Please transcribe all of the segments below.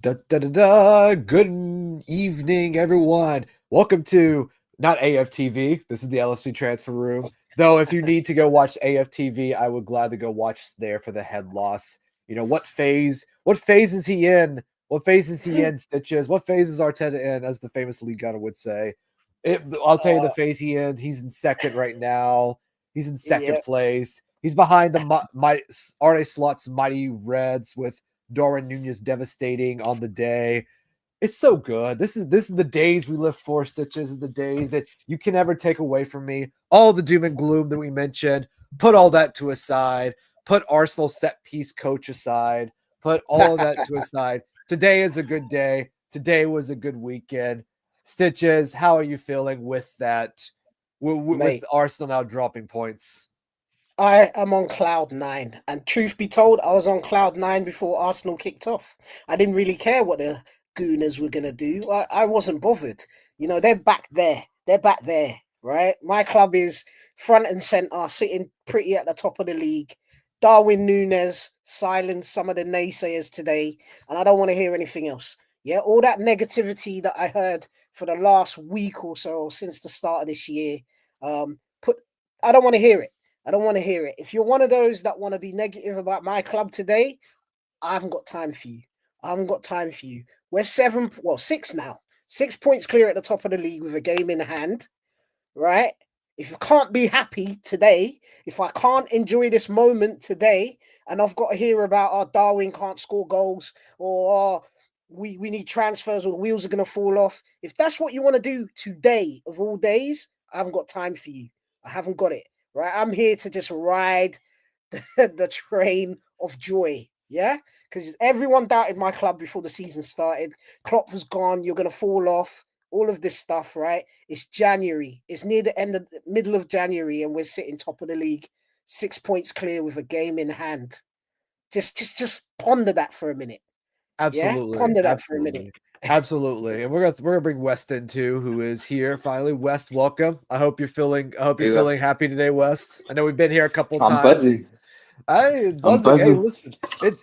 Da, da, da, da. Good evening, everyone. Welcome to not AFTV. This is the LFC transfer room. Though, if you need to go watch AFTV, I would gladly go watch there for the head loss. You know what phase? What phase is he in? What phase is he in? Stitches. What phase is Arteta in? As the famous league gunner would say. I'll tell you the Uh, phase he in. He's in second right now. He's in second yeah, place. He's behind the Arne Slot's mighty Reds with Darwin Nunes devastating on the day. It's so good. This is the days we live for, Stitches. Is the days that you can never take away from me. All the doom and gloom that we mentioned, put all that to aside. Put Arsenal set piece coach aside. Put all of that to aside. Today is a good day. Today was a good weekend. Stitches, how are you feeling with that? With mate. Arsenal now dropping points. I am on cloud nine, and truth be told, I was on cloud nine before Arsenal kicked off. I didn't really care what the Gooners were gonna do. I wasn't bothered. They're back there. They're back there, right? My club is front and center, sitting pretty at the top of the league. Darwin Nunes silenced some of the naysayers today, and I don't want to hear anything else. Yeah, all that negativity that I heard for the last week or so since the start of this year, put I don't want to hear it. I don't want to hear it. If you're one of those that want to be negative about my club today, I haven't got time for you. I haven't got time for you. We're six now. 6 points clear at the top of the league with a game in hand, right? If you can't be happy today, if I can't enjoy this moment today, and I've got to hear about Darwin can't score goals or we need transfers or the wheels are going to fall off. If that's what you want to do today of all days, I haven't got time for you. I haven't got it. Right? I'm here to just ride the train of joy. Yeah, because everyone doubted my club before the season started. Klopp was gone. You're gonna fall off. All of this stuff, right? It's January. It's near the end of the middle of January, and we're sitting top of the league, 6 points clear with a game in hand. Just ponder that for a minute. Yeah, Absolutely, ponder that for a minute. absolutely, absolutely. And we're gonna bring West in too, who is here finally. West, welcome. I hope you're Yeah, feeling happy today, West. I know we've been here a couple I'm times. buzzing. I I'm buzzing. Hey, buzzing. listen,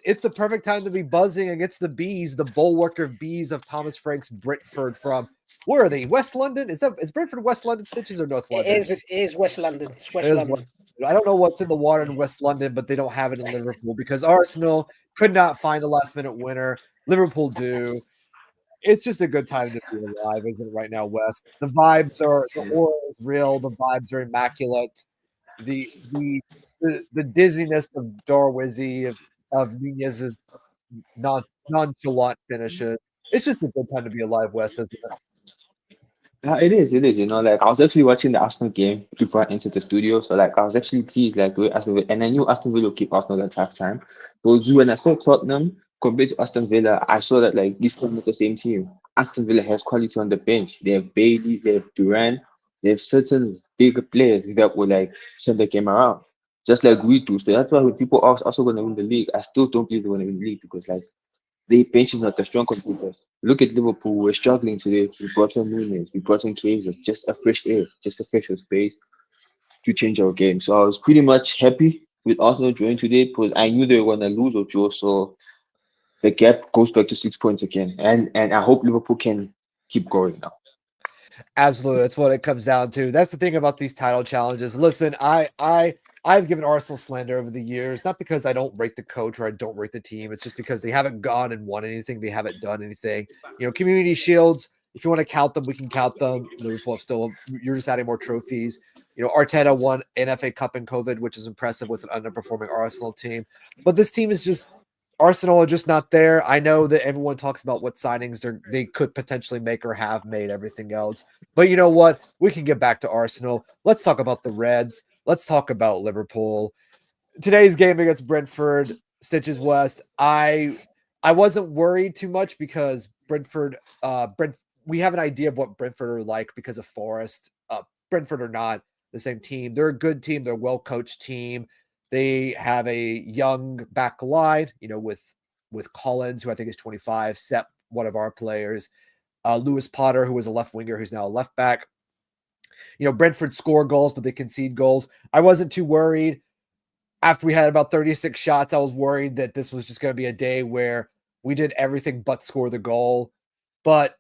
it's the perfect time to be buzzing against the bees, the bulwark of bees of Thomas Frank's Brentford from where are they? West London? Is Brentford West London Stitches or North It London? is. It is West London. It's It West is West. London. I don't know what's in the water in West London, but they don't have it in Liverpool because Arsenal could not find a last minute winner. Liverpool do. It's just a good time to be alive, isn't it? Right now, West. The aura is real. The vibes are immaculate. The dizziness of Darwizzy of Nunez's nonchalant finishes. It's just a good time to be alive, West, isn't it? It is. Like I was actually watching the Arsenal game before I entered the studio, so like I was actually pleased, like with Aston Villa, and I knew Aston Villa would keep Arsenal at halftime. So when I saw Tottenham compared to Aston Villa, I saw that like these are not the same team. Aston Villa has quality on the bench. They have Bailey, they have Duran, they have certain bigger players that will like turn the game around, just like we do. So that's why when people ask also going to win the league, I still don't believe they're going to win the league because like the bench is not the strong computers. Look at Liverpool. We're struggling today. We brought in Nunes. We brought in Kaiser. Just a fresh air, just a fresh space to change our game. So I was pretty much happy with Arsenal drawing today because I knew they were going to lose or draw. So the gap goes back to 6 points again. And I hope Liverpool can keep going now. Absolutely, that's what it comes down to. That's the thing about these title challenges. Listen, I've given Arsenal slander over the years, not because I don't rate the coach or I don't rate the team. It's just because they haven't gone and won anything. They haven't done anything. Community shields. If you want to count them, we can count them. Liverpool have still. You're just adding more trophies. Arteta won an FA Cup in COVID, which is impressive with an underperforming Arsenal team. But this team is just Arsenal are just not there. I know that everyone talks about what signings they could potentially make or have made, everything else. But you know what? We can get back to Arsenal. Let's talk about the Reds. Let's talk about Liverpool. Today's game against Brentford, Stitches West. I wasn't worried too much because we have an idea of what Brentford are like because of Forest. Brentford are not the same team. They're a good team. They're a well-coached team. They have a young back line, with Collins, who I think is 25, Sepp, one of our players, Lewis Potter, who was a left winger, who's now a left back. Brentford score goals, but they concede goals. I wasn't too worried. After we had about 36 shots, I was worried that this was just going to be a day where We did everything but score the goal. But,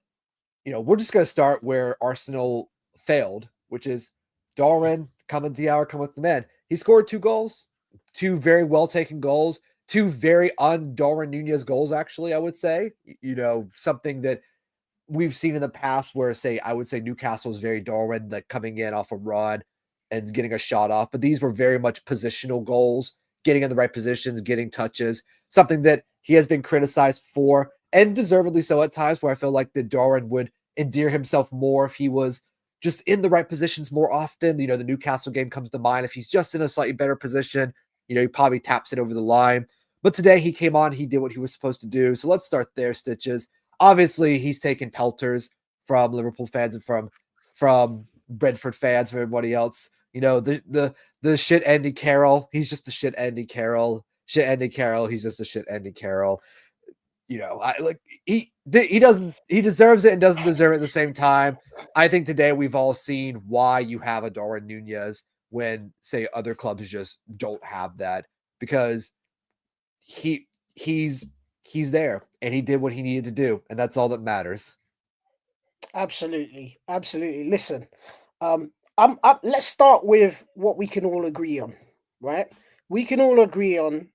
we're just going to start where Arsenal failed, which is Darwin, come at the hour, come with the man. He scored 2 goals, 2 very well taken goals, 2 very un-Darwin Nunes goals, actually, I would say. Something that we've seen in the past where, I would say Newcastle is very Darwin, like coming in off a run and getting a shot off. But these were very much positional goals, getting in the right positions, getting touches, something that he has been criticized for, and deservedly so at times, where I feel like that Darwin would endear himself more if he was just in the right positions more often. The Newcastle game comes to mind. If he's just in a slightly better position, he probably taps it over the line. But today he came on, he did what he was supposed to do. So let's start there, Stitches. Obviously, he's taken pelters from Liverpool fans and from Brentford fans, from everybody else. The shit Andy Carroll. He's just the shit Andy Carroll. Shit Andy Carroll. He's just a shit Andy Carroll. He deserves it and doesn't deserve it at the same time. I think today we've all seen why you have a Darwin Nunes when, say, other clubs just don't have that, because he's there and he did what he needed to do, and that's all that matters. Absolutely. Listen, let's start with what we can all agree on, right? We can all agree on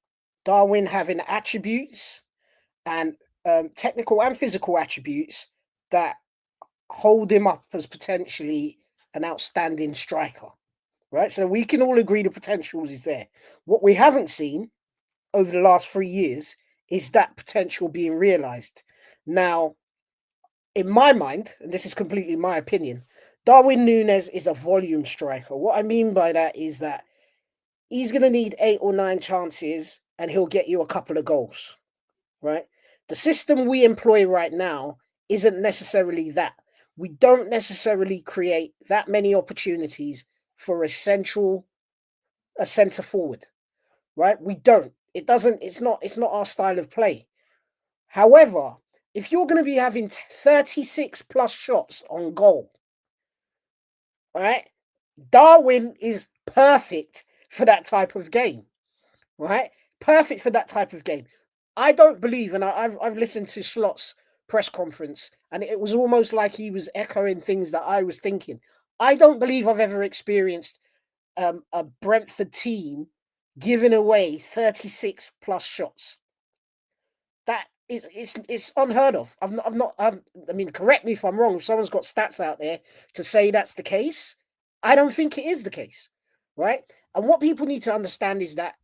Darwin having attributes and technical and physical attributes that hold him up as potentially an outstanding striker, right? So we can all agree the potential is there. What we haven't seen over the last 3 years is that potential being realized. Now, in my mind, and this is completely my opinion, Darwin Nunes is a volume striker. What I mean by that is that he's going to need 8 or 9 chances and he'll get you a couple of goals, right? The system we employ right now isn't necessarily that. We don't necessarily create that many opportunities for a centre forward, right? We don't. It's not our style of play. However, if you're going to be having 36 plus shots on goal, right? Darwin is perfect for that type of game, right? Perfect for that type of game. I don't believe, and I've listened to Slot's press conference, and it was almost like he was echoing things that I was thinking. I don't believe I've ever experienced a Brentford team giving away 36 plus shots. That is, it's unheard of. I mean, correct me if I'm wrong. If someone's got stats out there to say that's the case, I don't think it is the case, right? And what people need to understand is that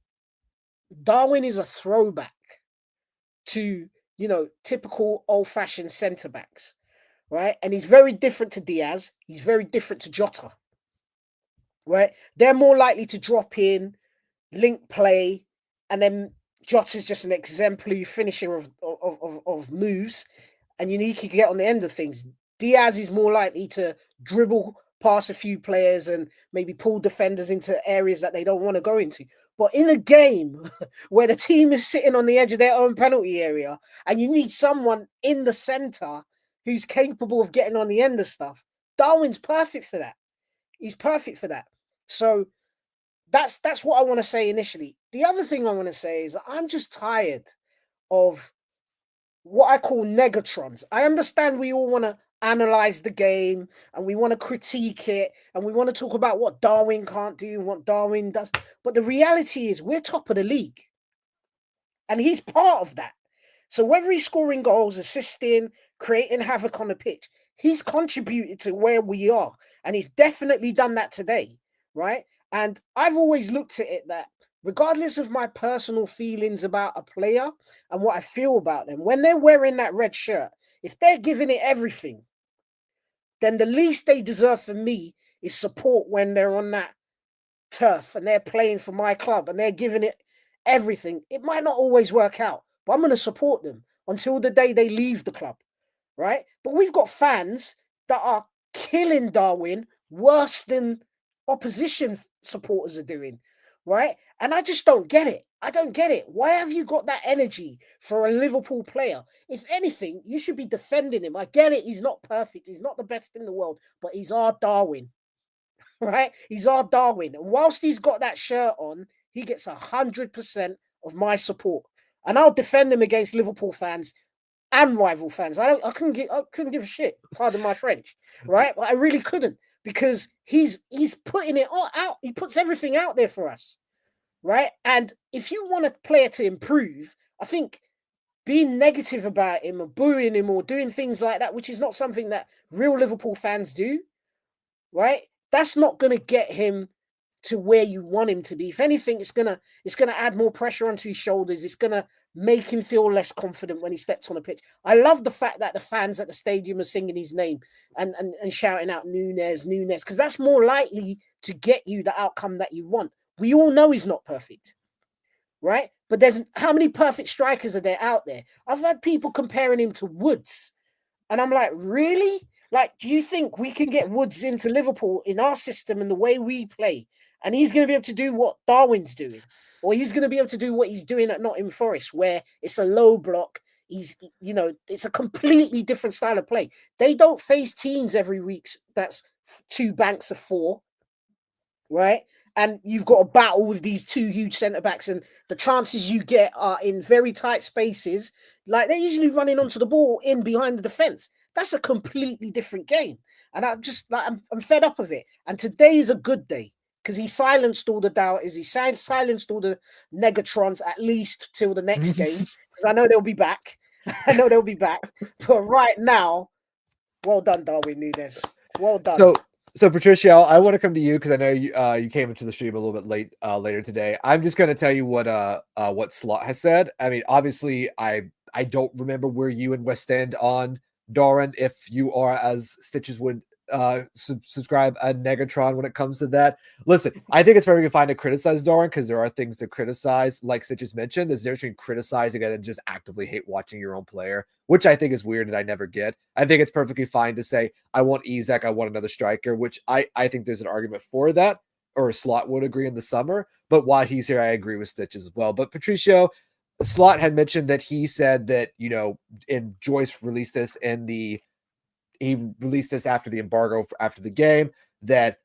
Darwin is a throwback to, typical old-fashioned centre backs, right? And he's very different to Diaz. He's very different to Jota, right? They're more likely to drop in, link play, and then Jota's just an exemplary finisher of moves, and he can get on the end of things. Diaz is more likely to dribble past a few players and maybe pull defenders into areas that they don't want to go into. But in a game where the team is sitting on the edge of their own penalty area and you need someone in the centre who's capable of getting on the end of stuff, Darwin's perfect for that. He's perfect for that. So that's what I want to say initially. The other thing I want to say is I'm just tired of what I call negatrons. I understand we all want to analyze the game and we want to critique it and we want to talk about what Darwin can't do and what Darwin does. But the reality is we're top of the league and he's part of that. So whether he's scoring goals, assisting, creating havoc on the pitch, he's contributed to where we are. And he's definitely done that today, right? And I've always looked at it that regardless of my personal feelings about a player and what I feel about them, when they're wearing that red shirt, if they're giving it everything, then the least they deserve from me is support when they're on that turf and they're playing for my club and they're giving it everything. It might not always work out, but I'm going to support them until the day they leave the club, right? But we've got fans that are killing Darwin worse than opposition supporters are doing, right? And I just don't get it. I don't get it. Why have you got that energy for a Liverpool player? If anything, you should be defending him. I get it. He's not perfect. He's not the best in the world, but he's our Darwin, right? He's our Darwin. And whilst he's got that shirt on, he gets 100% of my support. and I'll defend him against Liverpool fans and rival fans. I couldn't give a shit. Pardon my French, right? But I really couldn't, because he's putting it all out. He puts everything out there for us, right? And if you want a player to improve, I think being negative about him or booing him or doing things like that, which is not something that real Liverpool fans do, right? That's not going to get him to where you want him to be. If anything, it's gonna add more pressure onto his shoulders. It's gonna make him feel less confident when he steps on a pitch. I love the fact that the fans at the stadium are singing his name and shouting out Nunes, because that's more likely to get you the outcome that you want. We all know he's not perfect, right? But there's how many perfect strikers are there out there? I've had people comparing him to Woods, and I'm like, really? Like, do you think we can get Woods into Liverpool in our system and the way we play, and he's going to be able to do what Darwin's doing, or he's going to be able to do what he's doing at Nottingham Forest, where it's a low block? It's a completely different style of play. They don't face teams every week that's 2 banks of 4, right? And you've got to battle with these 2 huge centre backs, and the chances you get are in very tight spaces. Like, they're usually running onto the ball in behind the defence. That's a completely different game, and I'm fed up of it. And today is a good day, because he silenced all the doubters. He silenced all the negatrons, at least till the next game, because I know they'll be back. But right now, well done, Darwin Nunes. Well done. So Patricio, I want to come to you because I know you came into the stream a little bit late later today. I'm just going to tell you what Slot has said. I mean, obviously, I don't remember where you and West stand on Darwin. If you are, as Stitches would subscribe, a Negatron when it comes to that. Listen, I think it's perfectly fine to criticize Darwin because there are things to criticize, like Stitches mentioned. There's a difference between criticizing it and just actively hate watching your own player, which I think is weird and I never get. I think it's perfectly fine to say, I want Isak, I want another striker, which I think there's an argument for that, or Slot would agree in the summer. But while he's here, I agree with Stitches as well. But Patricio, Slot had mentioned that he said that, and Joyce released this he released this after the embargo, after the game, that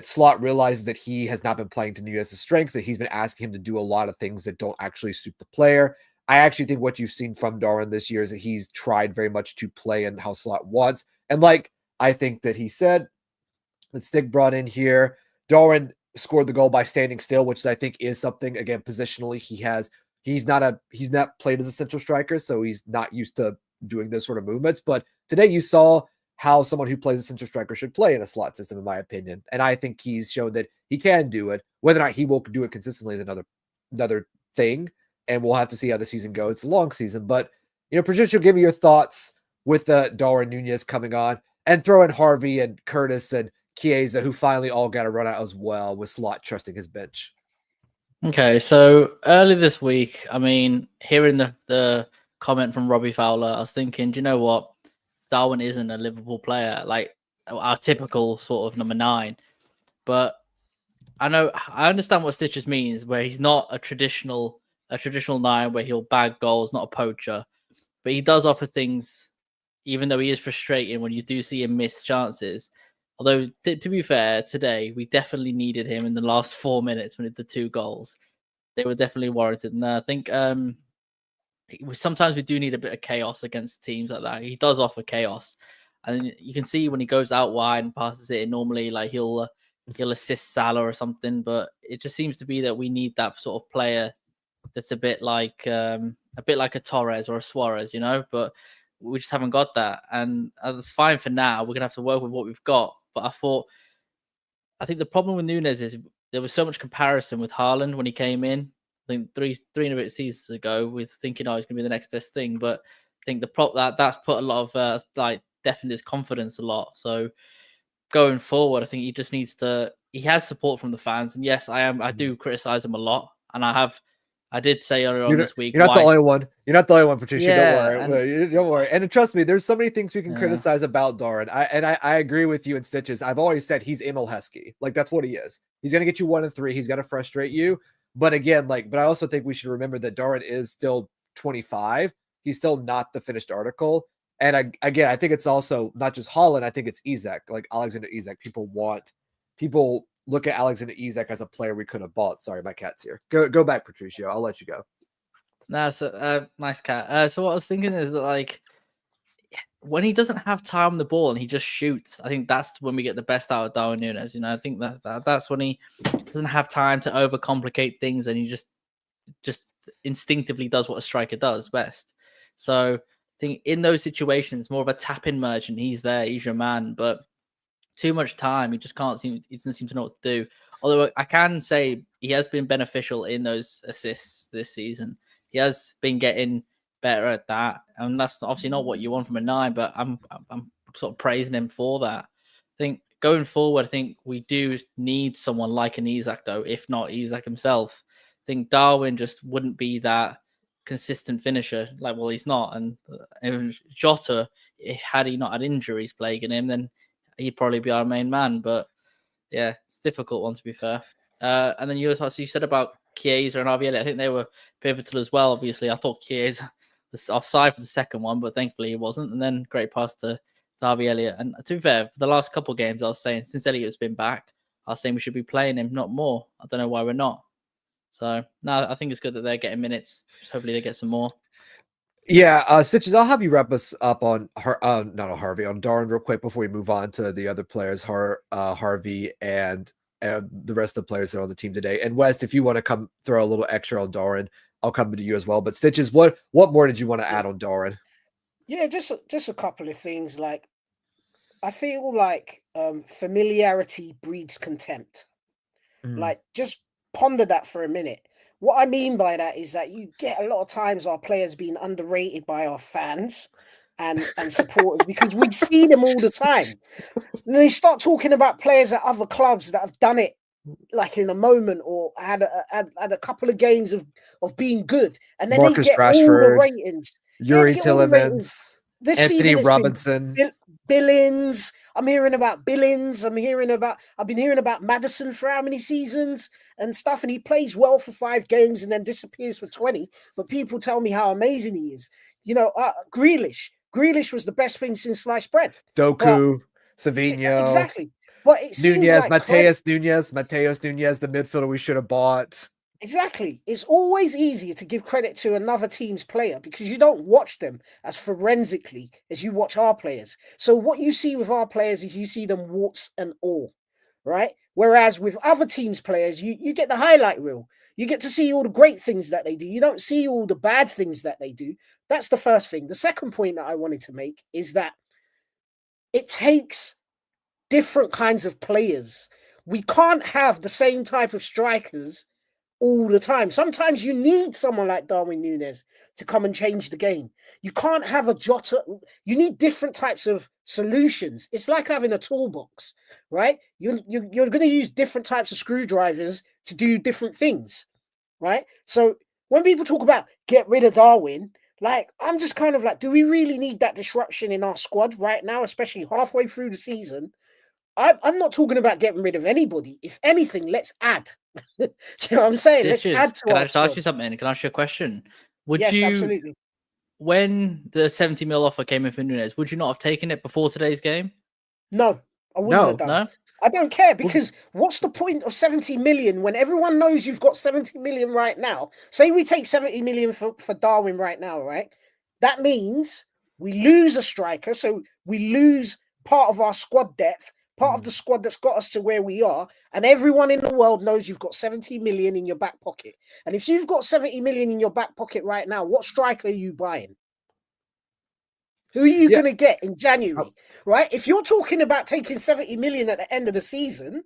Slot realizes that he has not been playing to Nunes' strengths, that he's been asking him to do a lot of things that don't actually suit the player. I actually think what you've seen from Darwin this year is that he's tried very much to play in how Slot wants. And like I think that he said, that Stig brought in here, Darwin scored the goal by standing still, which I think is something, again, positionally, he's not played as a central striker, so he's not used to doing those sort of movements. But today you saw how someone who plays a central striker should play in a slot system, in my opinion. And I think he's shown that he can do it. Whether or not he will do it consistently is another thing. And we'll have to see how the season goes. It's a long season. But, Patricia, give me your thoughts with Darwin Nunes coming on, and throw in Harvey and Curtis and Chiesa, who finally all got a run out as well, with Slot trusting his bench. Okay, so early this week, I mean, hearing the comment from Robbie Fowler, I was thinking, do you know what? Darwin isn't a Liverpool player, like our typical sort of number 9. But I understand what Stitches means, where he's not a traditional 9 where he'll bag goals, not a poacher. But he does offer things, even though he is frustrating when you do see him miss chances. Although, to be fair, today we definitely needed him in the last 4 minutes when he did the 2 goals. They were definitely warranted. And I think sometimes we do need a bit of chaos against teams like that. He does offer chaos. And you can see when he goes out wide and passes it, normally like he'll assist Salah or something. But it just seems to be that we need that sort of player that's a bit like a Torres or a Suarez, But we just haven't got that, and that's fine for now. We're gonna have to work with what we've got. But I think the problem with Nunes is there was so much comparison with Haaland when he came in. I think three and a bit seasons ago, with thinking, he's gonna be the next best thing. But I think that's put a lot of deafened his confidence a lot. So going forward, I think he just needs to. He has support from the fans, and yes, I do criticize him a lot, and I did say earlier on this week. You're not the only one. You're not the only one, Patricia. Yeah, don't worry. Don't worry. And trust me, there's so many things we can criticize about Darwin. I agree with you in Stitches. I've always said he's Emil Heskey. Like, that's what he is. He's going to get you 1 and 3. He's going to frustrate you. But again, but I also think we should remember that Darwin is still 25. He's still not the finished article. And I think it's also not just Haaland. I think it's Isak, like Alexander Isak. People look at Alexander Isak as a player we could have bought. Sorry, my cat's here. Go back, Patricio. I'll let you go. That's a nice cat. So what I was thinking is that, like, when he doesn't have time on the ball and he just shoots, I think that's when we get the best out of Darwin Nunes. I think that's when he doesn't have time to overcomplicate things and he just instinctively does what a striker does best. So I think in those situations, more of a tap-in merchant, he's there, he's your man, but too much time, he doesn't seem to know what to do. Although I can say he has been beneficial in those assists this season. He has been getting better at that, and that's obviously not what you want from a 9. But I'm sort of praising him for that. I think going forward, I think we do need someone like an Isak, though, if not Isak himself. I think Darwin just wouldn't be that consistent finisher. Like, well, he's not, and Jota, had he not had injuries plaguing him, then he'd probably be our main man. But yeah, it's a difficult one, to be fair. And then you said about Chiesa and RVL. I think they were pivotal as well. Obviously, I thought Chiesa was offside for the second one, but thankfully he wasn't. And then great pass to Harvey Elliott. And to be fair, for the last couple of games, I was saying since Elliott's been back, I was saying we should be playing him, not more. I don't know why we're not. So no, I think it's good that they're getting minutes. Just hopefully they get some more. Yeah, Stitches, I'll have you wrap us up on on Darwin real quick before we move on to the other players, Harvey and the rest of the players that are on the team today. And West, if you want to come throw a little extra on Darwin, I'll come to you as well. But Stitches, what more did you want to add on Darwin? Yeah, just a couple of things. Like, I feel like familiarity breeds contempt. Like, just ponder that for a minute. What I mean by that is that you get a lot of times our players being underrated by our fans and supporters because we see them all the time. And they start talking about players at other clubs that have done it like in a moment or had a couple of games of being good, and then Marcus they get Rashford, all the ratings. Yuri Tillemans, Anthony Robinson, Billings. I've been hearing about Maddison for how many seasons and stuff, and he plays well for 5 games and then disappears for 20. But people tell me how amazing he is. Grealish was the best thing since sliced bread. Doku, Savinho, exactly. But it seems Nunes, like Mateus Nunes, the midfielder we should have bought. Exactly. It's always easier to give credit to another team's player because you don't watch them as forensically as you watch our players. So what you see with our players is you see them warts and all, right? Whereas with other teams' players, you get the highlight reel. You get to see all the great things that they do. You don't see all the bad things that they do. That's the first thing. The second point that I wanted to make is that it takes different kinds of players. We can't have the same type of strikers all the time. Sometimes you need someone like Darwin Nunes to come and change the game. You can't have a Jota. You need different types of solutions. It's like having a toolbox, right? You're going to use different types of screwdrivers to do different things, right? So when people talk about get rid of Darwin, like, I'm just kind of like, do we really need that disruption in our squad right now, especially halfway through the season? I'm not talking about getting rid of anybody. If anything, let's add. You know what I'm saying? Let's add to. Can I just ask you something? Can I ask you a question? Yes, absolutely. When the 70 mil offer came in for Nunes, would you not have taken it before today's game? No, I wouldn't have done. No? I don't care because what's the point of 70 million when everyone knows you've got 70 million right now? Say we take 70 million for Darwin right now, right? That means we lose a striker, so we lose part of our squad depth. Part of the squad that's got us to where we are, and everyone in the world knows you've got 70 million in your back pocket. And if you've got 70 million in your back pocket right now, what striker are you buying? Who are you going to get in January, right? If you're talking about taking 70 million at the end of the season,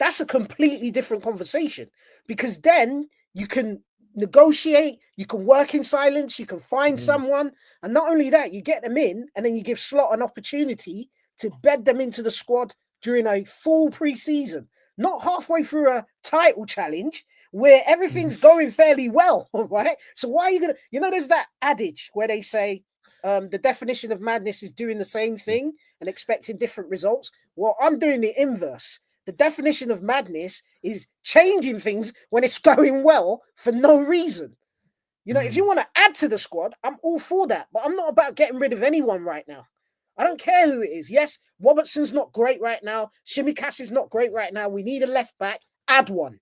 that's a completely different conversation because then you can negotiate, you can work in silence, you can find someone, and not only that, you get them in, and then you give Slot an opportunity to bed them into the squad during a full pre-season, not halfway through a title challenge where everything's going fairly well, right? So why are you going to, there's that adage where they say the definition of madness is doing the same thing and expecting different results. Well, I'm doing the inverse. The definition of madness is changing things when it's going well for no reason. If you want to add to the squad, I'm all for that, but I'm not about getting rid of anyone right now. I don't care who it is. Yes, Robertson's not great right now. Shimikas is not great right now. We need a left back. Add one.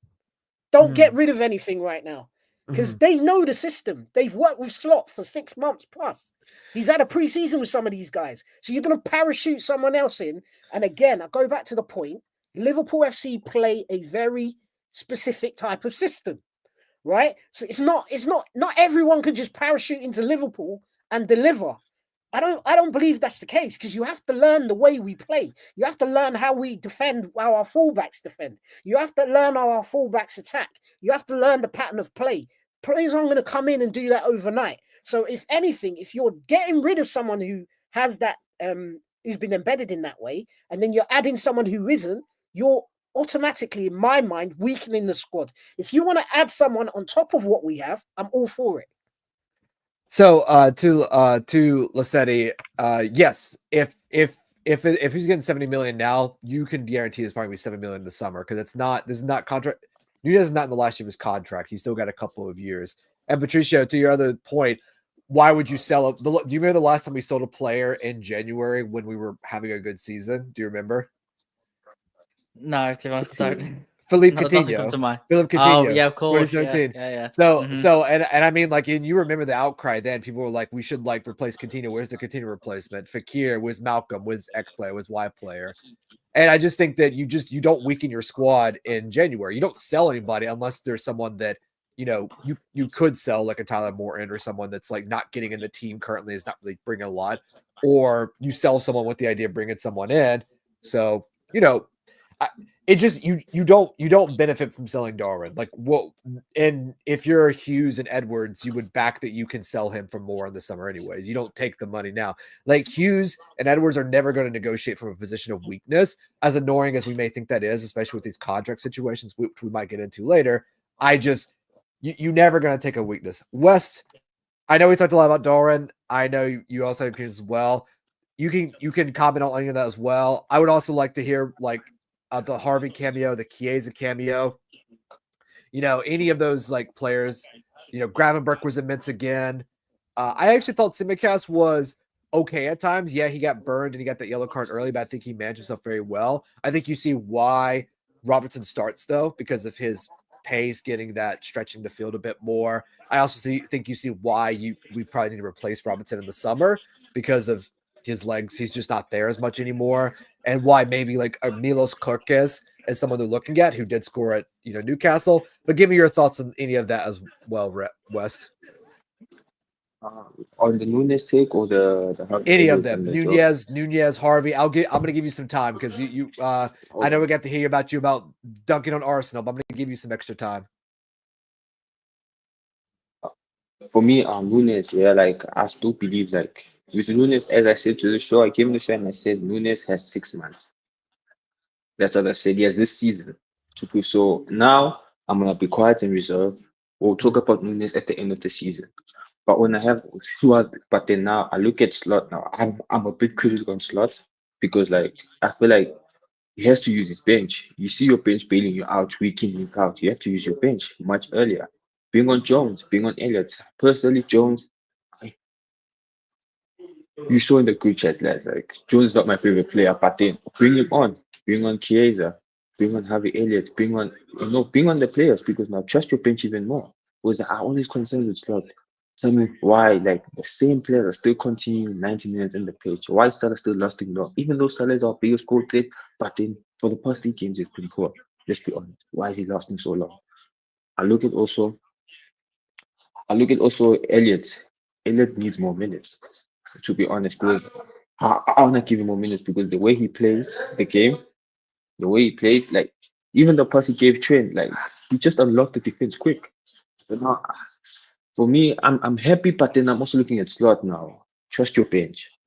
Don't get rid of anything right now. because they know the system. They've worked with Slot for 6 months plus. He's had a preseason with some of these guys. So you're going to parachute someone else in. And again, I go back to the point. Liverpool FC play a very specific type of system, right? So not everyone can just parachute into Liverpool and deliver. I don't believe that's the case, because you have to learn the way we play. You have to learn how we defend, how our fullbacks defend. You have to learn how our fullbacks attack. You have to learn the pattern of play. Players aren't going to come in and do that overnight. So if anything, if you're getting rid of someone who has that, who's been embedded in that way, and then you're adding someone who isn't, you're automatically, in my mind, weakening the squad. If you want to add someone on top of what we have, I'm all for it. So to Lassetti, yes, if he's getting 70 million now, you can guarantee it's probably gonna be 7 million in the summer, because this is not contract. Nunes is not in the last year of his contract. He's still got a couple of years. And Patricio, to your other point, why would you sell it? Do you remember the last time we sold a player in January when we were having a good season? Do you remember? No, to be honest, I don't. Philippe No, nothing comes Coutinho. to mind. Philippe Coutinho. Oh, yeah, of course. 2017. Yeah. So and I mean, like, and you remember the outcry then. People were like, we should like replace Coutinho. Where's the Coutinho replacement? Fekir, where's Malcolm? Where's X player? Where's Y player? And I just think that you don't weaken your squad in January. You don't sell anybody unless there's someone that, you know, you could sell, like a Tyler Morton or someone that's like not getting in the team currently, is not really bringing a lot, or you sell someone with the idea of bringing someone in. So, you know, it just you don't benefit from selling Darwin. Like, what? And if you're Hughes and Edwards, you would back that you can sell him for more in the summer anyways. You don't take the money now. Like, Hughes and Edwards are never going to negotiate from a position of weakness, as annoying as we may think that is, especially with these contract situations, which we might get into later. You never going to take a weakness. West, I know we talked a lot about Darwin. I know you also have opinions as well. You can comment on any of that as well. I would also like to hear, like, the Harvey cameo, the Chiesa cameo, you know, any of those like players. You know, Gravenberch was immense again. I actually thought Tsimikas was okay at times. Yeah, he got burned and he got that yellow card early, but I think he managed himself very well. I think you see why Robertson starts, though, because of his pace, getting that, stretching the field a bit more. I also think you see why we probably need to replace Robertson in the summer, because of his legs. He's just not there as much anymore. And why maybe like a Milos Kerkez as someone they're looking at, who did score at, you know, Newcastle. But give me your thoughts on any of that as well, West. On the Nunes take or the Any of them, Nunes, Harvey. I'm gonna give you some time, because I know we got to hear about you about dunking on Arsenal, but I'm gonna give you some extra time. For me, Nunes, yeah, like I still believe, like with Nunes, as I said to the show, I came to the show and I said Nunes has 6 months. That's what I said. He has this season to prove. So now I'm gonna be quiet and reserved. We'll talk about Nunes at the end of the season. But when I have but then now I look at Slot now. I'm a bit critical on Slot, because like I feel like he has to use his bench. You see your bench bailing you out week in, week out. You have to use your bench much earlier. Being on Jones, being on Elliott. Personally, Jones, you saw in the group chat, lads, like Jones is not my favorite player, but then bring him on. Bring on Chiesa, bring on Harvey Elliott, bring on the players, because now trust your bench even more. Because I always concerned with Slot. Tell me why, like, the same players are still continuing 90 minutes in the pitch. Why is Salah still lasting long? Even though Salah is our biggest goal threat, but then for the past 3 games, it's been poor. Let's be honest. Why is he lasting so long? I look at also Elliott. Elliott needs more minutes, to be honest. Because I want to give him more minutes, because the way he plays the game, the way he played, like even the pass he gave Trent, like he just unlocked the defense quick. So now, for me, I'm happy, but then I'm also looking at Slot now. Trust your bench.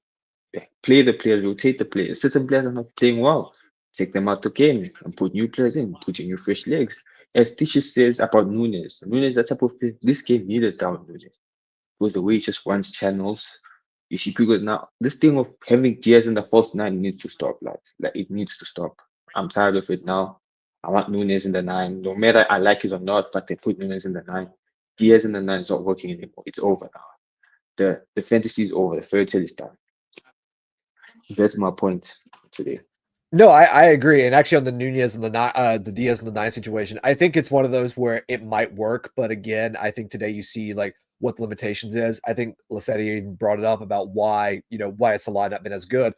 Yeah, play the players, rotate the players. Certain players are not playing well. Take them out the game and put new players in, put in new fresh legs. As Tisha says about Nunes, that type of player, this game needed Darwin Nunes. Because the way he just runs channels, you see, because now this thing of having Diaz in the false 9 needs to stop, lads. Like, it needs to stop. I'm tired of it now. I want Nunes in the 9. No matter I like it or not, but they put Nunes in the 9. Diaz in the 9 is not working anymore. It's over now. The fantasy is over. The fairy tale is done. That's my point today. No, I agree. And actually on the Nunes and the Diaz and the 9 situation, I think it's one of those where it might work. But again, I think today you see like what the limitations is. I think Lassetti even brought it up about why has Salah not been as good.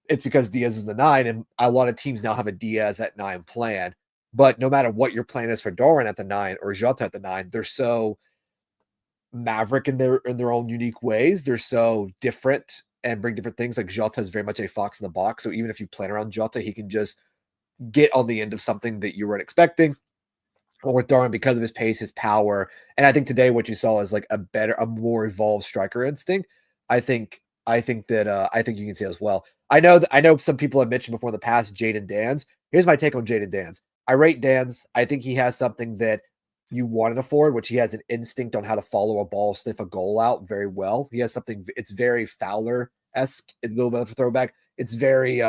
It's because Diaz is the 9, and a lot of teams now have a Diaz at 9 plan. But no matter what your plan is for Darwin at the 9 or Jota at the 9, they're so maverick in their own unique ways. They're so different and bring different things. Like Jota is very much a fox in the box. So even if you plan around Jota, he can just get on the end of something that you weren't expecting. Or with Darwin, because of his pace, his power, and I think today what you saw is like a more evolved striker instinct. I think that I think you can see as well. I know some people have mentioned before in the past Jaden Dan's. Here's my take on Jaden Dan's. I rate Dan's. I think he has something that you want in a forward, which he has an instinct on how to follow a ball, sniff a goal out very well. He has something. It's very Fowler-esque. It's a little bit of a throwback. It's very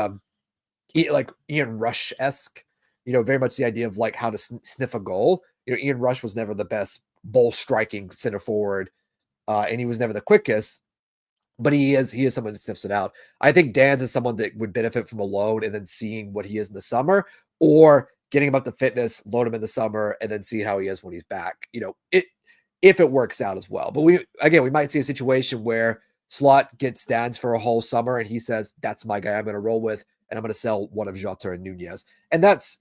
like Ian Rush-esque. Very much the idea of like how to sniff a goal. Ian Rush was never the best ball striking center forward, and he was never the quickest. But he is someone that sniffs it out. I think Dan's is someone that would benefit from a loan and then seeing what he is in the summer, or getting him up to fitness, load him in the summer, and then see how he is when he's back. If it works out as well. But we might see a situation where Slot gets Dan's for a whole summer and he says, "That's my guy I'm going to roll with, and I'm going to sell one of Jota and Nunes." And that's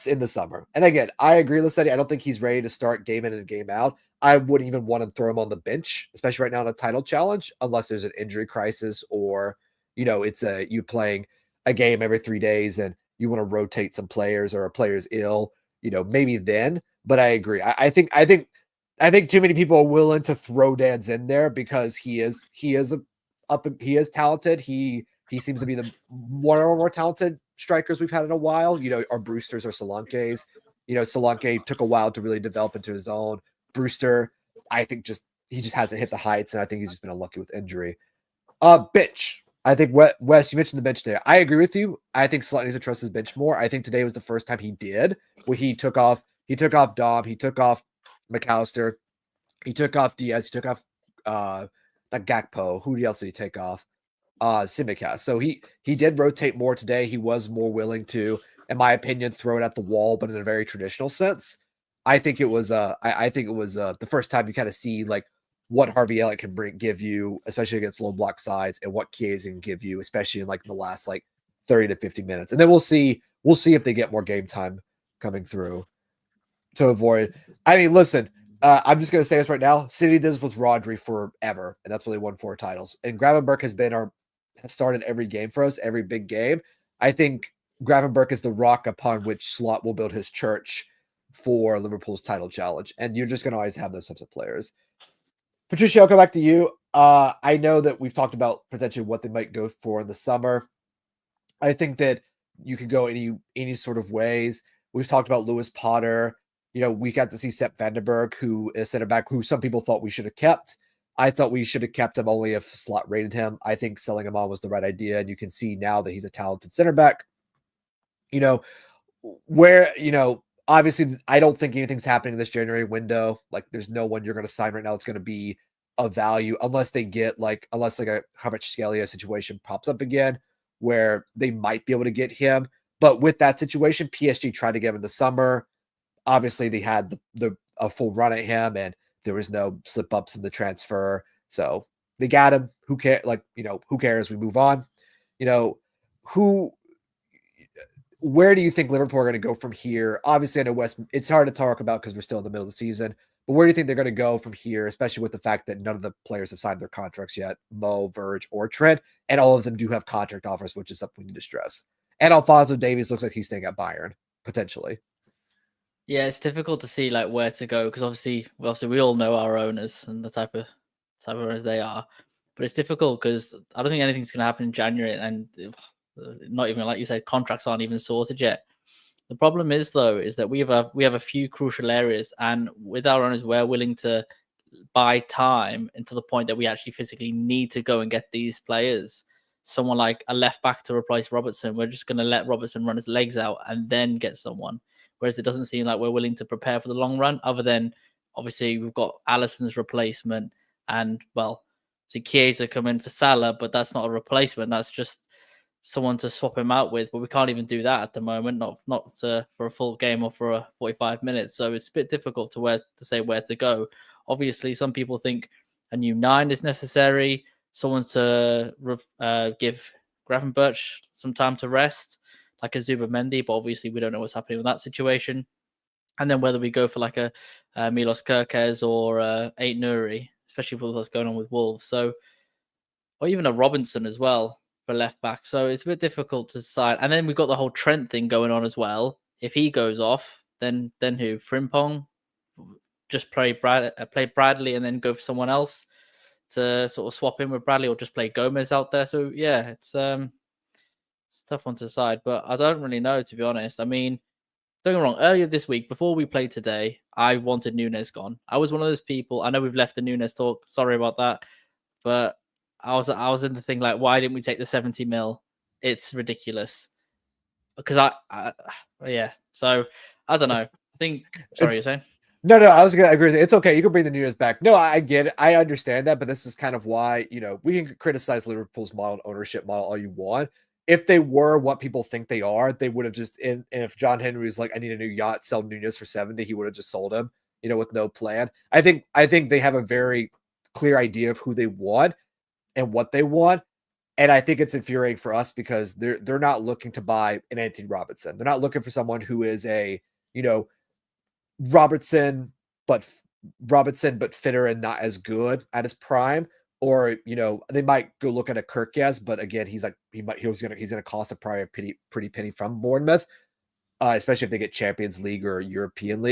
in the summer. And again, I agree, Lassetti. I don't think he's ready to start game in and game out. I wouldn't even want to throw him on the bench, especially right now in a title challenge, unless there's an injury crisis or, it's you playing a game every 3 days and you want to rotate some players or a player's ill, maybe then. But I agree. I think too many people are willing to throw Dan's in there because he is talented. He seems to be the one of our more talented strikers we've had in a while. Our Brewsters or Solanke's. Solanke took a while to really develop into his own. Brewster, I think he just hasn't hit the heights, and I think he's just been unlucky with injury. Bench. I think Wes, you mentioned the bench there. I agree with you. I think Slot needs to trust his bench more. I think today was the first time he did, where he took off Dom, he took off McAllister, he took off Diaz, he took off not Gakpo. Who else did he take off? Simicast. So he did rotate more today. He was more willing to, in my opinion, throw it at the wall, but in a very traditional sense. I think it was the first time you kind of see like what Harvey Elliott can give you, especially against low block sides, and what Chiesa can give you, especially in like the last like 30 to 50 minutes. And then we'll see if they get more game time coming through to avoid. I mean, listen, I'm just gonna say this right now. City did this with Rodri forever, and that's why they won 4 titles. And Gravenberch has started every game for us, every big game. I think Gravenberch is the rock upon which Slot will build his church for Liverpool's title challenge. And you're just going to always have those types of players. Patricio, I'll come back to you. I know that we've talked about potentially what they might go for in the summer. I think that you could go any sort of ways. We've talked about Lewis Potter. We got to see Sepp Vandenberg, who is center back, who some people thought we should have kept. I thought we should have kept him only if Slot rated him. I think selling him on was the right idea. And you can see now that he's a talented center back. Obviously, I don't think anything's happening in this January window. Like, there's no one you're going to sign right now that's going to be of value unless a Kvaratskhelia situation pops up again where they might be able to get him. But with that situation, PSG tried to get him in the summer. Obviously, they had a full run at him, and there was no slip ups in the transfer. So they got him. Who cares? Who cares? We move on. Where do you think Liverpool are going to go from here? Obviously, I know West, it's hard to talk about because we're still in the middle of the season, but where do you think they're going to go from here, especially with the fact that none of the players have signed their contracts yet, Mo, Verge, or Trent, and all of them do have contract offers, which is something we need to stress. And Alphonso Davies looks like he's staying at Bayern, potentially. Yeah, it's difficult to see like where to go because obviously we all know our owners and the type of owners they are, but it's difficult because I don't think anything's going to happen in January, and not even like you said, contracts aren't even sorted yet. The problem is though, is that we have a few crucial areas, and with our owners, we're willing to buy time into the point that we actually physically need to go and get these players. Someone like a left back to replace Robertson, we're just going to let Robertson run his legs out and then get someone. Whereas it doesn't seem like we're willing to prepare for the long run, other than obviously we've got Alisson's replacement and, well, Chiesa come in for Salah, but that's not a replacement. That's just someone to swap him out with, but we can't even do that at the moment. Not for a full game or for a 45 minutes. So it's a bit difficult to say where to go. Obviously, some people think a new 9 is necessary. Someone to give Gravenberch some time to rest, like a Zubamendi, but obviously we don't know what's happening with that situation. And then whether we go for like a Milos Kerkez or Ait Nouri, especially with what's going on with Wolves. So, or even a Robinson as well for left back. So it's a bit difficult to decide. And then we've got the whole Trent thing going on as well. If he goes off, then who? Frimpong? Just play Bradley and then go for someone else to sort of swap in with Bradley, or just play Gomez out there. So yeah, it's a tough one to decide. But I don't really know, to be honest. I mean, don't get me wrong, earlier this week, before we played today, I wanted Nunes gone. I was one of those people. I know we've left the Nunes talk. Sorry about that. But I was in the thing like, why didn't we take the 70 mil? It's ridiculous. Because yeah. So I don't know. I think. Sorry, you're saying? No, I was gonna agree with you. It's okay. You can bring the Nunes back. No, I get it. I understand that, but this is kind of why, we can criticize Liverpool's model and ownership model all you want. If they were what people think they are, they would have just. And if John Henry was like, I need a new yacht, sell Nunes for 70, he would have just sold him, with no plan. I think they have a very clear idea of who they want and what they want. And I think it's infuriating for us because they're not looking to buy an Anthony Robinson. They're not looking for someone who is a, Robertson, but fitter and not as good at his prime. Or, they might go look at a Kirkaz, but again, he's gonna cost a probably pretty penny from Bournemouth, especially if they get Champions League or European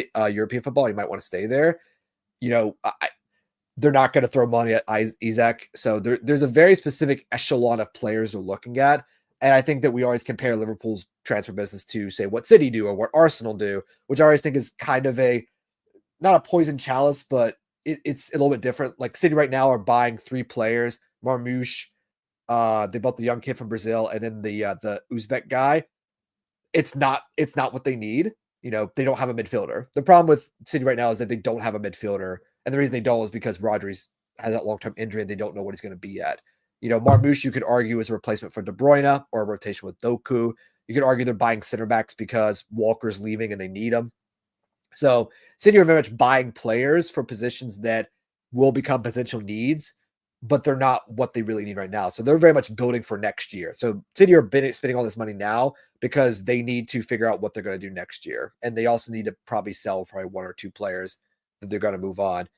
football. You might want to stay there. They're not going to throw money at Isaac. So there's a very specific echelon of players they're looking at. And I think that we always compare Liverpool's transfer business to, say, what City do or what Arsenal do, which I always think is kind of not a poison chalice, but it's a little bit different. Like City right now are buying 3 players, Marmouche, they bought the young kid from Brazil, and then the Uzbek guy. It's not what they need. They don't have a midfielder. The problem with City right now is that they don't have a midfielder. And the reason they don't is because Rodri's has that long-term injury and they don't know what he's going to be at. Marmouche, you could argue, is a replacement for De Bruyne or a rotation with Doku. You could argue they're buying center backs because Walker's leaving and they need him. So City are very much buying players for positions that will become potential needs, but they're not what they really need right now. So they're very much building for next year. So City are spending all this money now because they need to figure out what they're going to do next year. And they also need to probably sell 1 or 2 players that they're going to move on.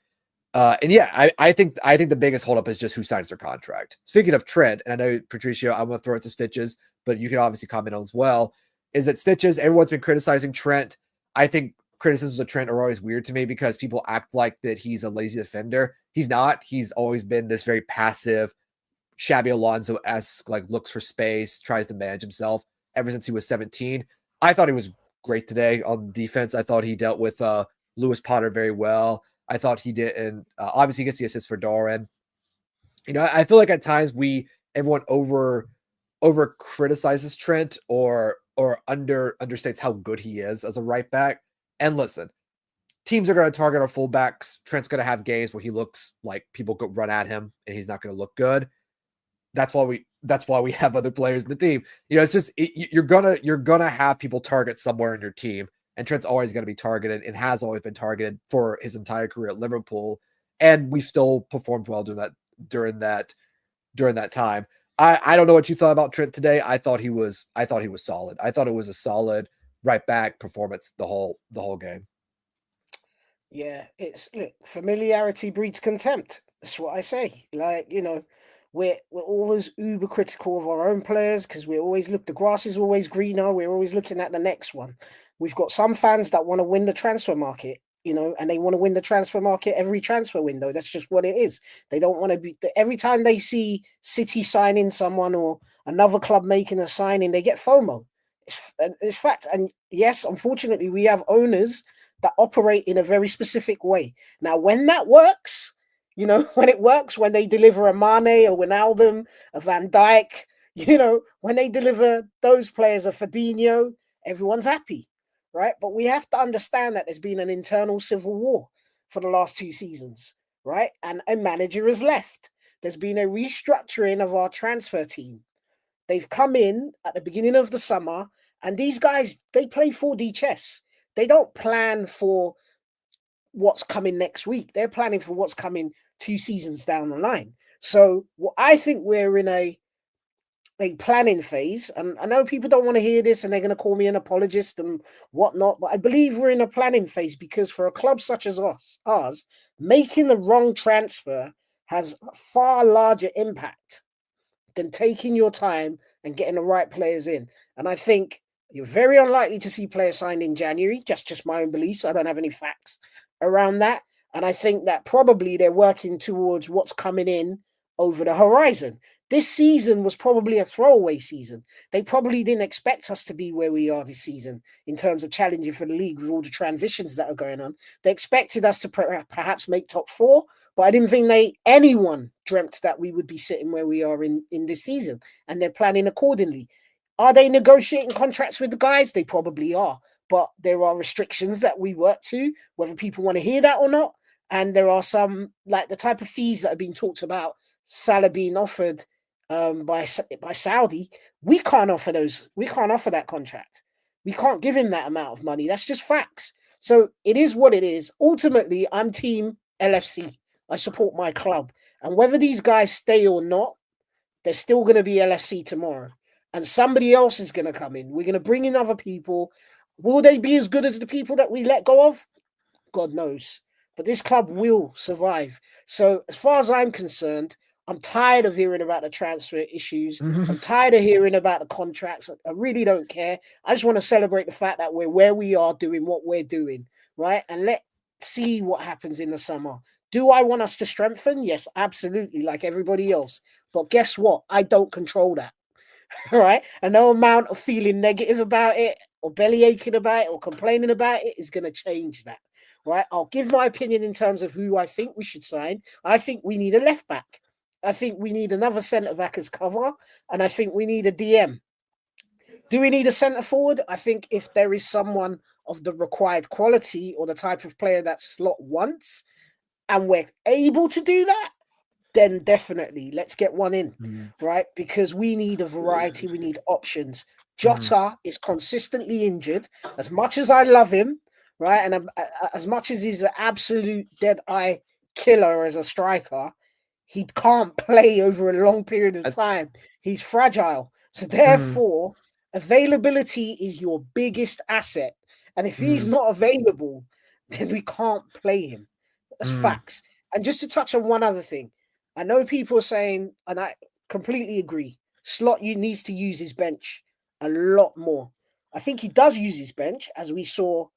And yeah, I think the biggest holdup is just who signs their contract. Speaking of Trent, and I know, Patricio, I'm going to throw it to Stitches, but you can obviously comment on as well, is that Stitches, everyone's been criticizing Trent. I think criticisms of Trent are always weird to me because people act like that he's a lazy defender. He's not. He's always been this very passive, Xabi Alonso-esque, like looks for space, tries to manage himself ever since he was 17. I thought he was great today on defense. I thought he dealt with Lewis Potter very well. I thought he did, and obviously he gets the assist for Darwin. I feel like at times everyone over criticizes Trent or understates how good he is as a right back. And listen, teams are going to target our fullbacks. Trent's going to have games where he looks like people go run at him and he's not going to look good. That's why we have other players in the team. It's just you're gonna have people target somewhere in your team. And Trent's always going to be targeted and has always been targeted for his entire career at Liverpool. And we've still performed well during that time. I don't know what you thought about Trent today. I thought he was solid. I thought it was a solid right back performance the whole game. Yeah, look, familiarity breeds contempt. That's what I say. Like, we're always uber critical of our own players because the grass is always greener. We're always looking at the next one. We've got some fans that want to win the transfer market, and they want to win the transfer market every transfer window. That's just what it is. They don't want to be every time they see City signing someone or another club making a signing, they get FOMO. It's fact. And yes, unfortunately, we have owners that operate in a very specific way. Now, when that works, when it works, when they deliver a Mane, a Wijnaldum, a Van Dijk, when they deliver those players, a Fabinho, everyone's happy, right? But we have to understand that there's been an internal civil war for the last 2 seasons, right? And a manager has left. There's been a restructuring of our transfer team. They've come in at the beginning of the summer, and these guys, they play 4D chess. They don't plan for what's coming next week. They're planning for what's coming 2 seasons down the line. So I think we're in a planning phase, and I know people don't want to hear this and they're going to call me an apologist and whatnot, but I believe we're in a planning phase because for a club such as ours, making the wrong transfer has a far larger impact than taking your time and getting the right players in. And I think you're very unlikely to see players signed in January. Just my own beliefs. I don't have any facts around that. And I think that probably they're working towards what's coming in over the horizon. This season was probably a throwaway season. They probably didn't expect us to be where we are this season in terms of challenging for the league with all the transitions that are going on. They expected us to perhaps make top 4, but I didn't think anyone dreamt that we would be sitting where we are in this season, and they're planning accordingly. Are they negotiating contracts with the guys? They probably are, but there are restrictions that we work to, whether people want to hear that or not. And there are some, like the type of fees that are being talked about, Salah being offered by Saudi. We can't offer those. We can't offer that contract. We can't give him that amount of money. That's just facts. So it is what it is. Ultimately, I'm team LFC. I support my club. And whether these guys stay or not, they're still going to be LFC tomorrow. And somebody else is going to come in. We're going to bring in other people. Will they be as good as the people that we let go of? God knows. But this club will survive. So as far as I'm concerned, I'm tired of hearing about the transfer issues. I'm tired of hearing about the contracts. I really don't care. I just want to celebrate the fact that we're where we are doing what we're doing, right? And let's see what happens in the summer. Do I want us to strengthen? Yes, absolutely, like everybody else. But guess what? I don't control that, right? And no amount of feeling negative about it or belly aching about it or complaining about it is going to change that, right? I'll give my opinion in terms of who I think we should sign. I think we need a left back. I think we need another centre-back as cover, and I think we need a DM. Do we need a centre-forward? I think if there is someone of the required quality or the type of player that Slot wants, and we're able to do that, then definitely let's get one in, right? Because we need a variety, we need options. Jota is consistently injured. As much as I love him, right, and as much as he's an absolute dead-eye killer as a striker, he can't play over a long period of time. He's fragile. So therefore, availability is your biggest asset. And if he's not available, then we can't play him. That's facts. And just to touch on one other thing, I know people are saying, and I completely agree, Slot needs to use his bench a lot more. I think he does use his bench, as we saw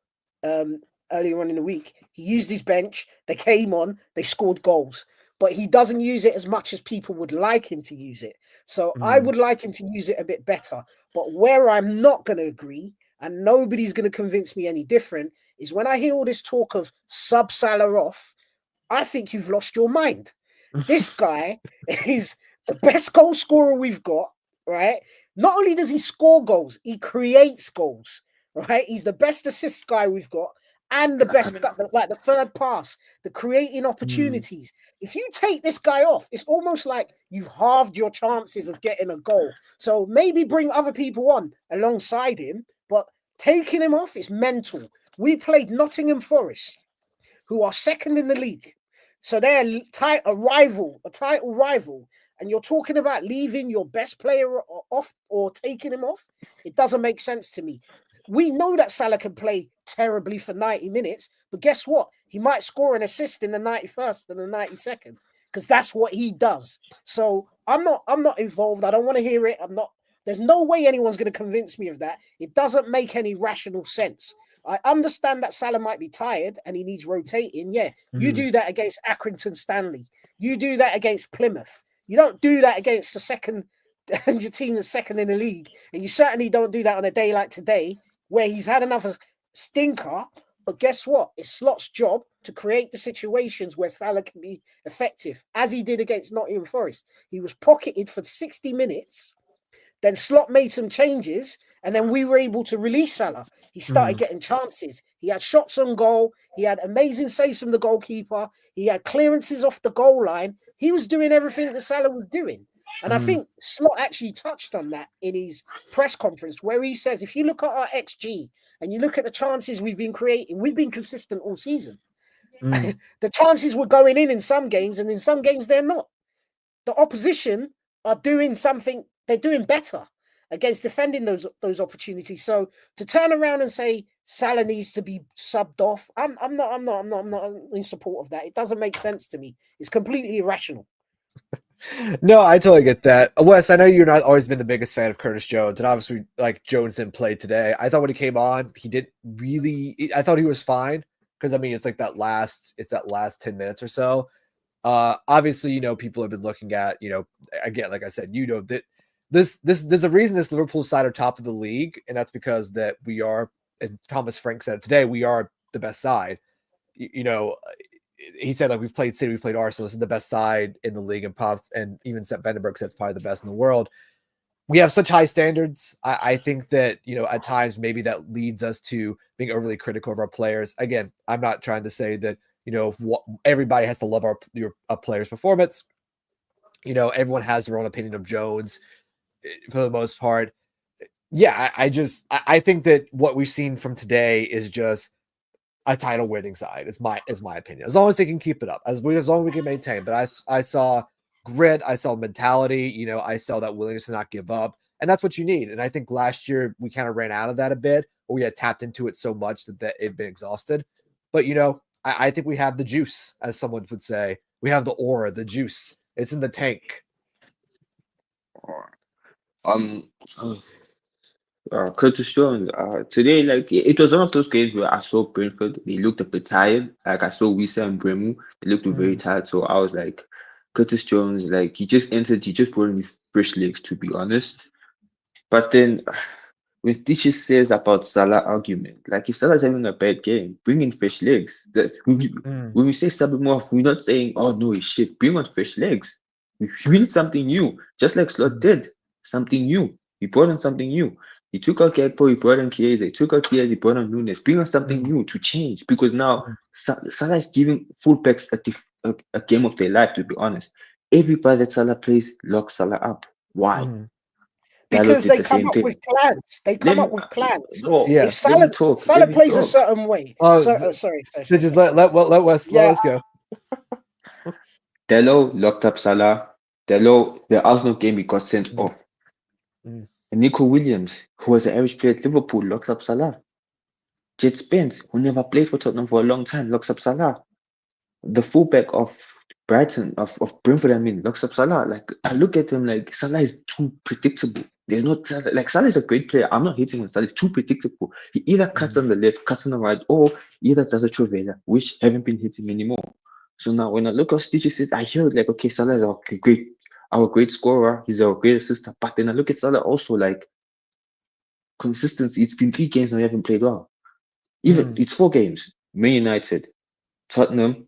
earlier on in the week. He used his bench. They came on. They scored goals. But he doesn't use it as much as people would like him to use it. So I would like him to use it a bit better. But where I'm not going to agree, and nobody's going to convince me any different, is when I hear all this talk of sub Salah off, I think you've lost your mind. This guy is the best goal scorer we've got, right? Not only does he score goals, he creates goals, right? He's the best assist guy we've got. And the best, like the third pass, the creating opportunities. If you take this guy off, it's almost like you've halved your chances of getting a goal. So maybe bring other people on alongside him, but taking him off is mental. We played Nottingham Forest, who are second in the league. So they're a title rival. And you're talking about leaving your best player off or taking him off? It doesn't make sense to me. We know that Salah can play terribly for 90 minutes, but guess what? He might score an assist in the 91st and the 92nd because that's what he does. So I'm not involved. I don't want to hear it. There's no way anyone's going to convince me of that. It doesn't make any rational sense. I understand that Salah might be tired and he needs rotating. Yeah, you do that against Accrington Stanley. You do that against Plymouth. You don't do that against the second and your team is second in the league. And you certainly don't do that on a day like today, where he's had another stinker. But guess what? It's Slot's job to create the situations where Salah can be effective, as he did against Nottingham Forest. He was pocketed for 60 minutes. Then Slot made some changes, and then we were able to release Salah. He started getting chances. He had shots on goal. He had amazing saves from the goalkeeper. He had clearances off the goal line. He was doing everything that Salah was doing. And I think Slot actually touched on that in his press conference, where he says, if you look at our XG and you look at the chances we've been creating, we've been consistent all season. The chances were going in some games, and in some games they're not. The opposition are doing something, they're doing better against defending those opportunities. So to turn around and say Salah needs to be subbed off, I'm not in support of that. It doesn't make sense to me. It's completely irrational. No, I totally get that. Wes, I know you're not always been the biggest fan of Curtis Jones, and obviously, like, Jones didn't play today. I thought when he came on, he didn't really. I thought he was fine because I mean, it's that last 10 minutes or so. Obviously, people have been looking at, again, like I said, that there's a reason this Liverpool side are top of the league, and that's because that we are, and Thomas Frank said it today, we are the best side. He said, like, we've played City, we've played Arsenal. This is the best side in the league, and even Sepp Vandenberg said it's probably the best in the world. We have such high standards. I think that, at times maybe that leads us to being overly critical of our players. Again, I'm not trying to say that, everybody has to love our player's performance. Everyone has their own opinion of Jones for the most part. Yeah, I think that what we've seen from today is just a title winning side. Is my opinion. As long as they can keep it up, as long as we can maintain. But I saw grit, I saw mentality, I saw that willingness to not give up. And that's what you need. And I think last year we kind of ran out of that a bit, or we had tapped into it so much that it had been exhausted. But I think we have the juice, as someone would say. We have the aura, the juice. It's in the tank. Curtis Jones, today, like, it was one of those games where I saw Brentford, they looked a bit tired. Like, I saw Wissa and Bremu, they looked very tired. So I was like, Curtis Jones, like, he just brought in fresh legs, to be honest. But then, when Stitches says about Salah argument, like, if Salah's having a bad game, bring in fresh legs. When we say something more, we're not saying, oh no, he's shit. Bring on fresh legs. We need something new, just like Slot did. Something new. He brought in something new. He took out Gakpo, he brought in Chiesa. He took out Chiesa, he brought in Nunes. Bring on something new to change, because now Salah is giving fullbacks a game of their life, to be honest. Everybody that Salah plays locks Salah up. Why? Because they come up with plans. They come up with plans. If Salah plays a certain way. Sorry. Just let Wes go. Dello locked up Salah. The Arsenal game, he got sent off. And Nico Williams, who was an average player at Liverpool, locks up Salah. Jet Spence, who never played for Tottenham for a long time, locks up Salah. The fullback of Brighton, of Brentford, locks up Salah. Like, I look at him like Salah is too predictable. There's no, like, Salah is a great player. I'm not hating on Salah. It's too predictable. He either cuts on the left, cuts on the right, or either does a Trovela, which haven't been hitting anymore. So now when I look at Stitches, I hear like, okay, Salah is our great scorer. He's our great assister. But then I look at Salah also, like, consistency. It's been 3 games and we haven't played well. Even it's 4 games. Man United, Tottenham,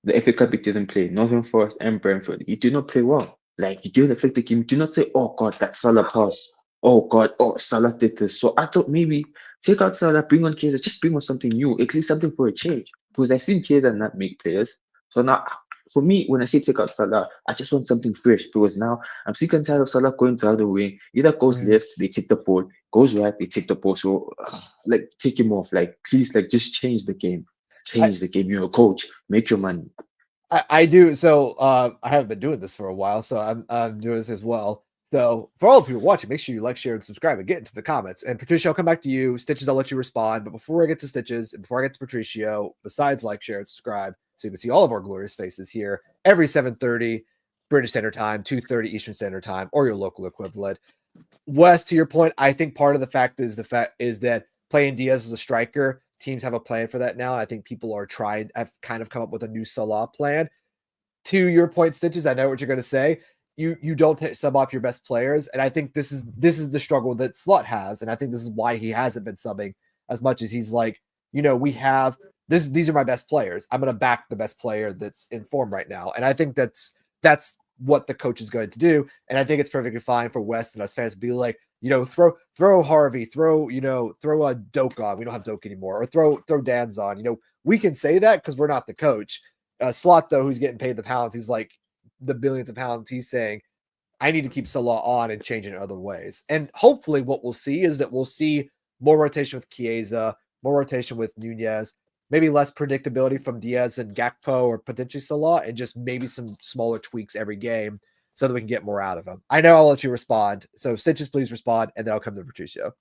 the FA Cup, he didn't play. Northern Forest and Brentford, he did not play well. Like, he didn't affect the game. Do not say, oh God, that Salah pass. Oh God, Salah did this. So I thought maybe take out Salah, bring on Chiesa, just bring on something new, at least something for a change. Because I've seen Chiesa not make players. So now, for me, when I say take out Salah, I just want something fresh, because now I'm sick and tired of Salah going to the other wing. Either goes left, they take the ball, goes right, they take the ball. So, like, take him off. Like, please, like, just change the game. Change the game. You're a coach. Make your money. I do. So I haven't been doing this for a while, so I'm doing this as well. So for all the people watching, make sure you like, share, and subscribe, and get into the comments. And Patricio, I'll come back to you. Stitches, I'll let you respond. But before I get to Stitches, and before I get to Patricio, besides like, share, and subscribe, so you can see all of our glorious faces here every 7:30 British Standard Time, 2:30 Eastern Standard Time, or your local equivalent. Wes, to your point, I think part of the fact is that playing Diaz as a striker, teams have a plan for that now. I think people have kind of come up with a new Salah plan. To your point, Stitches, I know what you're going to say. You don't sub off your best players, and I think this is the struggle that Slot has, and I think this is why he hasn't been subbing as much as he's like, we have this. These are my best players. I'm going to back the best player that's in form right now, and I think that's what the coach is going to do, and I think it's perfectly fine for West and us fans to be like, throw Harvey, throw a Doak on. We don't have Doak anymore, or throw Dan's on. We can say that because we're not the coach. Slot, though, who's getting paid the pounds, he's like the billions of pounds. He's saying, I need to keep Salah on and change it in other ways. And hopefully what we'll see is that we'll see more rotation with Chiesa, more rotation with Nunes, maybe less predictability from Diaz and Gakpo or potentially Salah, and just maybe some smaller tweaks every game so that we can get more out of them. I know I'll let you respond. So Stitches, please respond, and then I'll come to Patricio.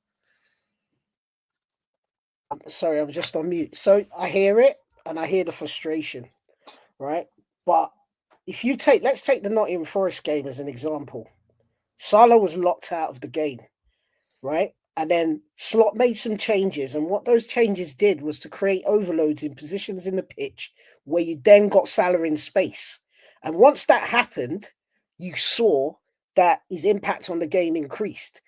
Sorry, I'm just on mute. So I hear it and I hear the frustration, right? But if you let's take the Nottingham Forest game as an example. Salah was locked out of the game, right? And then Slot made some changes. And what those changes did was to create overloads in positions in the pitch where you then got Salah in space. And once that happened, you saw that his impact on the game increased.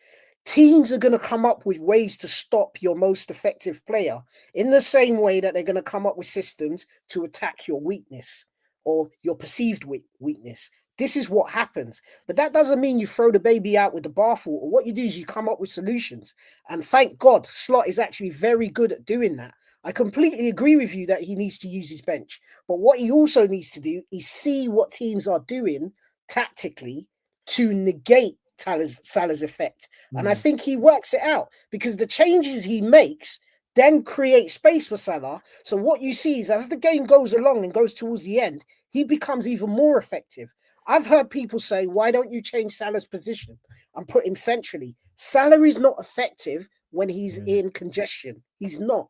Teams are going to come up with ways to stop your most effective player in the same way that they're going to come up with systems to attack your weakness or your perceived weakness. This is what happens. But that doesn't mean you throw the baby out with the bathwater. What you do is you come up with solutions. And thank God, Slot is actually very good at doing that. I completely agree with you that he needs to use his bench. But what he also needs to do is see what teams are doing tactically to negate Salah's effect. And I think he works it out because the changes he makes then create space for Salah. So what you see is as the game goes along and goes towards the end, he becomes even more effective. I've heard people say, why don't you change Salah's position and put him centrally? Salah is not effective when he's in congestion. He's not,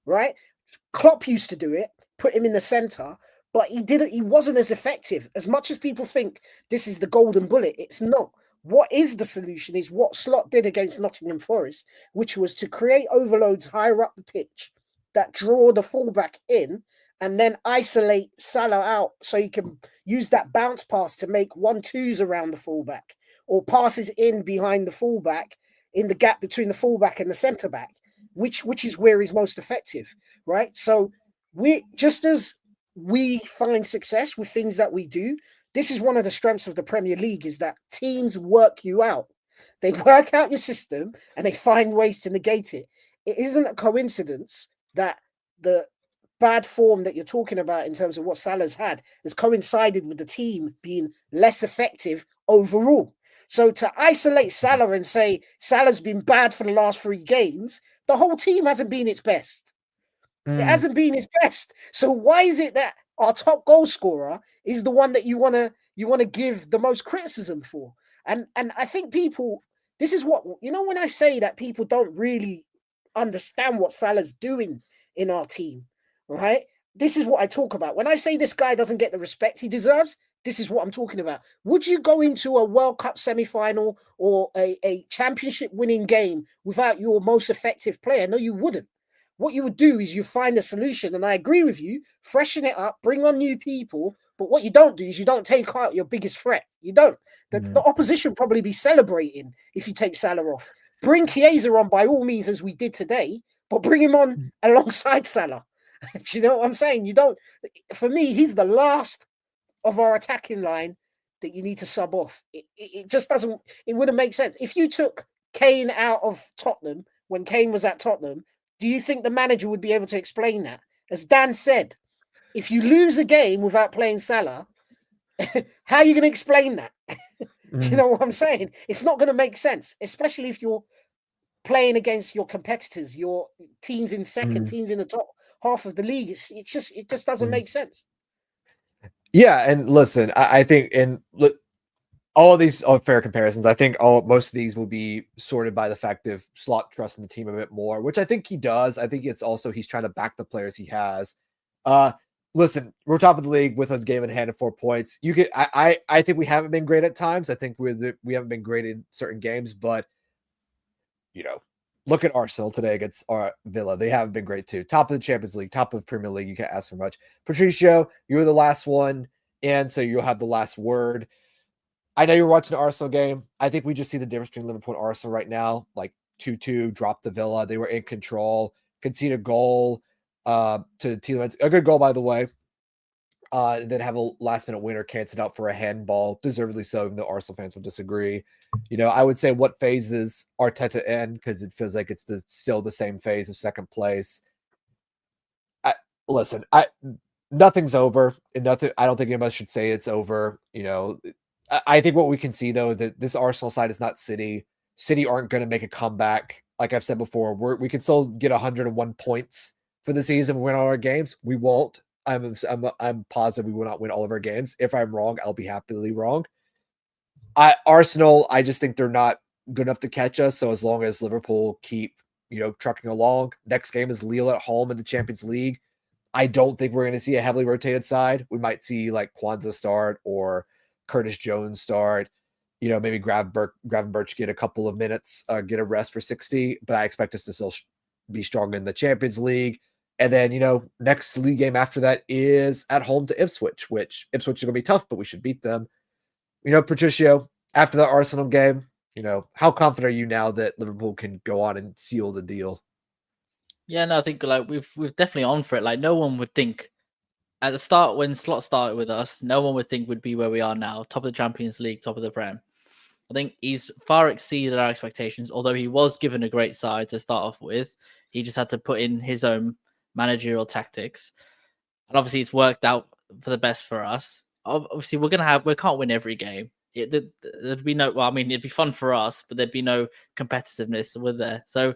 right? Klopp used to do it, put him in the center, but he wasn't as effective. As much as people think this is the golden bullet, it's not. What is the solution is what Slot did against Nottingham Forest, which was to create overloads higher up the pitch that draw the fullback in and then isolate Salah out so you can use that bounce pass to make 1-2s around the fullback or passes in behind the fullback in the gap between the fullback and the centre back, which is where he's most effective, right? So just as we find success with things that we do, this is one of the strengths of the Premier League is that teams work you out. They work out your system and they find ways to negate it. It isn't a coincidence that the bad form that you're talking about in terms of what Salah's had has coincided with the team being less effective overall. So to isolate Salah and say Salah's been bad for the last 3 games, the whole team hasn't been its best. It hasn't been its best. So why is it that our top goal scorer is the one that you want to give the most criticism for? And I think people, this is what, when I say that people don't really understand what Salah's doing in our team, right? This is what I talk about. When I say this guy doesn't get the respect he deserves, this is what I'm talking about. Would you go into a World Cup semi-final or a championship winning game without your most effective player? No, you wouldn't. What you would do is you find a solution, and I agree with you, freshen it up, bring on new people, but what you don't do is you don't take out your biggest threat. You don't. The opposition probably be celebrating if you take Salah off. Bring Chiesa on by all means, as we did today, but bring him on alongside Salah. Do you know what I'm saying? You don't. For me, he's the last of our attacking line that you need to sub off. It just doesn't. It wouldn't make sense if you took Kane out of Tottenham when Kane was at Tottenham. Do you think the manager would be able to explain that? As Dan said, if you lose a game without playing Salah, how are you going to explain that? Do you know what I'm saying? It's not going to make sense, especially if you're playing against your competitors, your teams in second, teams in the top half of the league. It just doesn't make sense. Yeah, and listen, I think all of these are fair comparisons. I think most of these will be sorted by the fact of Slot trusting the team a bit more, which I think he does. I think it's also he's trying to back the players he has. Listen, we're top of the league with a game in hand and 4 points. I think we haven't been great at times. I think we haven't been great in certain games, but look at Arsenal today against our Villa. They haven't been great too. Top of the Champions League, top of Premier League. You can't ask for much. Patricio, you were the last one, and so you'll have the last word. I know you're watching the Arsenal game. I think we just see the difference between Liverpool and Arsenal right now. Like 2-2, drop the Villa. They were in control. Concede a goal to Tielemans. A good goal, by the way. And then have a last-minute winner canceled out for a handball. Deservedly so, even though Arsenal fans will disagree. I would say what phase is Arteta in? Because it feels like it's still the same phase of second place. Listen, nothing's over. And nothing. I don't think anybody should say it's over. I think what we can see though that this Arsenal side is not City. City aren't going to make a comeback. Like I've said before, we can still get 101 points for the season. Win all our games. We won't. I'm positive we will not win all of our games. If I'm wrong, I'll be happily wrong. Arsenal, I just think they're not good enough to catch us. So as long as Liverpool keep trucking along, next game is Lille at home in the Champions League. I don't think we're going to see a heavily rotated side. We might see like Kwanzaa start or Curtis Jones start. Maybe Gravenberch get a couple of minutes, get a rest for 60. But I expect us to still be strong in the Champions League. And then, next league game after that is at home to Ipswich, which Ipswich is going to be tough, but we should beat them. Patricio, after the Arsenal game, how confident are you now that Liverpool can go on and seal the deal? Yeah, no, I think like we've definitely on for it. Like no one would think at the start when Slot started with us, no one would think we'd be where we are now, top of the Champions League, top of the Prem. I think he's far exceeded our expectations, although he was given a great side to start off with. He just had to put in his own managerial tactics. And obviously it's worked out for the best for us. Obviously we can't win every game. There'd be no, well, I mean, it'd be fun for us, but there'd be no competitiveness with there. So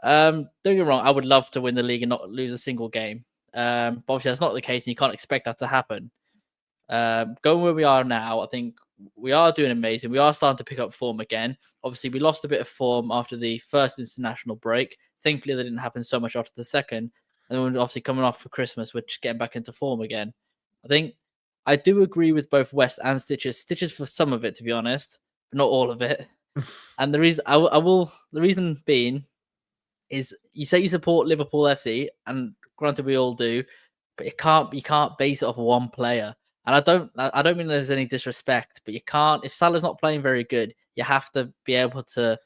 don't get me wrong, I would love to win the league and not lose a single game. But obviously that's not the case, and you can't expect that to happen. Going where we are now, I think we are doing amazing. We are starting to pick up form again. Obviously, we lost a bit of form after the first international break. Thankfully, that didn't happen so much after the second. And then we're obviously coming off for Christmas, we're just getting back into form again. I think I do agree with both West and Stitches. Stitches for some of it, to be honest, but not all of it. And the reason the reason being is you say you support Liverpool FC, and granted we all do, but you can't base it off one player. And I don't mean there's any disrespect, but you can't, if Salah's not playing very good, you have to be able to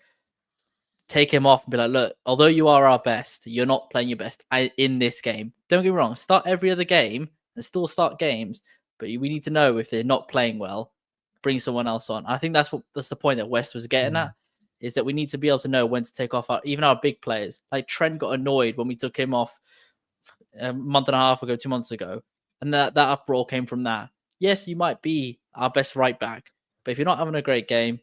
take him off and be like, look, although you are our best, you're not playing your best in this game. Don't get me wrong, start every other game and still start games, but we need to know if they're not playing well, bring someone else on. I think that's the point that West was getting at, is that we need to be able to know when to take off even our big players. Like Trent got annoyed when we took him off a month and a half ago, 2 months ago. And that uproar came from that. Yes, you might be our best right back, but if you're not having a great game,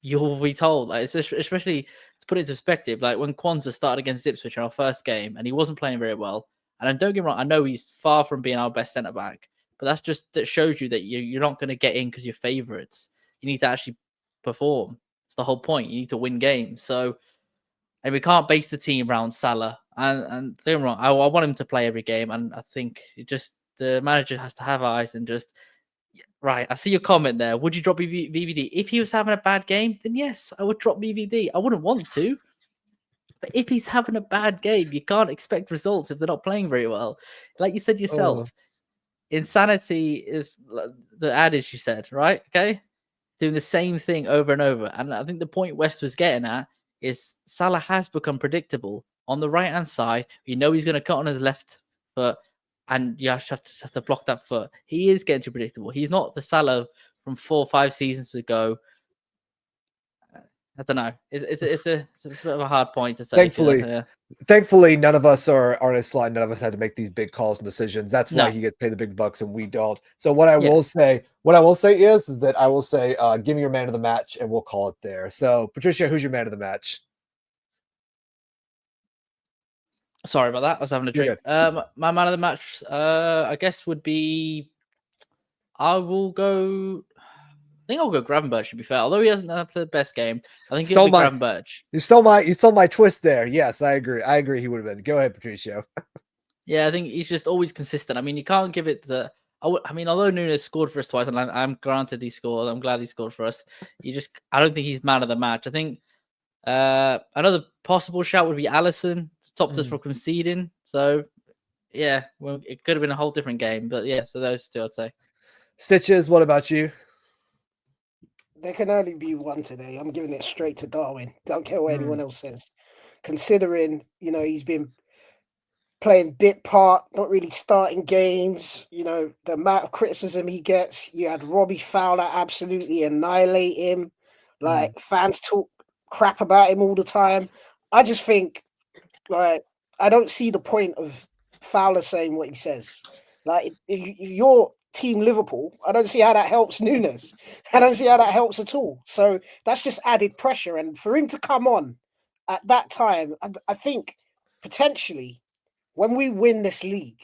you'll be told. Like, it's especially to put it into perspective, like when Kwanzaa started against Ipswich in our first game and he wasn't playing very well. And then don't get me wrong, I know he's far from being our best centre back, but that shows you that you're not going to get in because you're favourites. You need to actually perform. It's the whole point. You need to win games. So, and we can't base the team around Salah. And don't get me wrong, I want him to play every game, and I think the manager has to have eyes and just, right, I see your comment there. Would you drop VVD? If he was having a bad game, then yes, I would drop VVD. I wouldn't want to. But if he's having a bad game, you can't expect results if they're not playing very well. Like you said yourself, insanity is the adage you said, right? Okay? Doing the same thing over and over. And I think the point West was getting at is Salah has become predictable. On the right-hand side, you know he's going to cut on his left foot, and you have to block that foot. He is getting too predictable. He's not the Salah from 4 or 5 seasons ago. I don't know. It's a bit of a hard point to say. Thankfully, none of us are on his slide. None of us had to make these big calls and decisions. That's why he gets paid the big bucks and we don't. So what I will say is that I will say, give me your man of the match and we'll call it there. So Patricia, who's your man of the match? Sorry about that. I was having a drink. My man of the match, I guess, would be. I will go. I think I'll go Gravenberch, to be fair. Although he hasn't had the best game, I think it'll be Gravenberch. You stole my twist there. Yes, I agree. I agree he would have been. Go ahead, Patricio. Yeah, I think he's just always consistent. I mean, you can't give it to. I mean, although Nunes scored for us twice, and I'm granted he scored. I'm glad he scored for us. I don't think he's man of the match. I think another possible shout would be Alisson. Stopped us from conceding. So, yeah, well, it could have been a whole different game. But yeah, so those two, I'd say. Stitches, what about you? There can only be one today. I'm giving it straight to Darwin. Don't care what anyone else says. Considering, he's been playing bit part, not really starting games, the amount of criticism he gets. You had Robbie Fowler absolutely annihilate him. Like, fans talk crap about him all the time. I just think, I don't see the point of Fowler saying what he says. Like, if you're Team Liverpool, I don't see how that helps Nunes. I don't see how that helps at all. So that's just added pressure. And for him to come on at that time, I think potentially when we win this league,